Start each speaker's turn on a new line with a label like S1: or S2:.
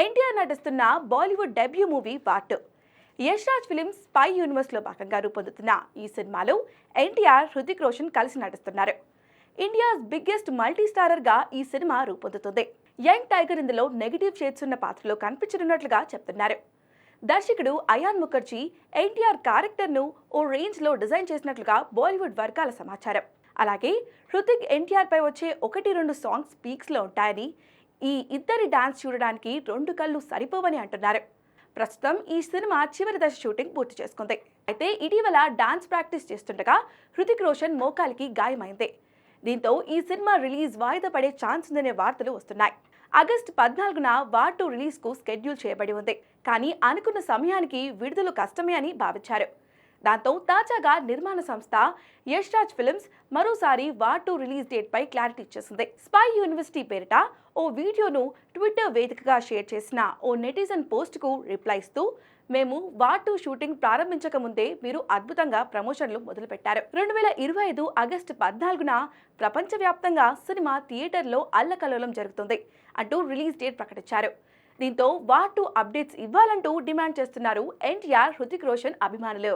S1: ఎన్టీఆర్ నటిస్తున్న Bollywood debut movie war 2. Yash Raj films spy universe లో భాగంగా రూపొందుతున్న ఈ సినిమాలో ఎన్టీఆర్, హృతిక్ రోషన్ కలిసి నటిస్తున్నారు. ఇండియాస్ బిగ్గెస్ట్ మల్టీ స్టారర్ గా ఈ సినిమా రూపొందుతుంది. యంగ్ టైగర్ ఇందులో నెగటివ్ షేడ్స్ ఉన్న పాత్రలో కనిపించనున్నట్లుగా చెప్తున్నారు. దర్శకుడు అయాన్ ముఖర్జీ ఎన్టీఆర్ క్యారెక్టర్ ను ఓ రేంజ్ లో డిజైన్ చేసినట్లుగా బాలీవుడ్ వర్గాల సమాచారం. అలాగే హృతిక్ ఎన్టీఆర్ పై వచ్చే 1-2 సాంగ్స్ పీక్స్ లో ఉంటాయని, ఈ ఇద్దరి డాన్స్ చూడడానికి 2 కళ్ళు సరిపోవని అంటున్నారు. ప్రస్తుతం ఈ సినిమా చివరి దశ షూటింగ్ పూర్తి చేసుకుంది. అయితే ఇటీవల డాన్స్ ప్రాక్టీస్ చేస్తుండగా హృతిక్ రోషన్ మోకాలికి గాయమైంది. దీంతో ఈ సినిమా రిలీజ్ వాయిదా పడే ఛాన్స్ ఉందనే వార్తలు వస్తున్నాయి. ఆగస్టు 14న వార్ 2 రిలీజ్ కు షెడ్యూల్ చేయబడి ఉంది. కానీ అనుకున్న సమయానికి విడుదల కష్టమే అని భావించారు. దాంతో తాజాగా నిర్మాణ సంస్థ యష్ రాజ్ ఫిలిమ్స్ మరోసారి వార్ 2 రిలీజ్ డేట్ పై క్లారిటీ ఇచ్చేసింది. స్పై యూనివర్సిటీ పేరిట ఓ వీడియోను ట్విట్టర్ వేదికగా షేర్ చేసిన ఓ నెటిజన్ పోస్ట్ కు రిప్లై ఇస్తూ, మేము వార్ 2 షూటింగ్ ప్రారంభించక ముందే మీరు అద్భుతంగా ప్రమోషన్లు మొదలుపెట్టారు. 2025 ఆగస్టు 14న ప్రపంచవ్యాప్తంగా సినిమా థియేటర్లో అల్లకల్లోలం జరుగుతుంది అంటూ రిలీజ్ డేట్ ప్రకటించారు. దీంతో వార్ 2 అప్డేట్స్ ఇవ్వాలంటూ డిమాండ్ చేస్తున్నారు ఎన్టీఆర్, హృతిక్ రోషన్ అభిమానులు.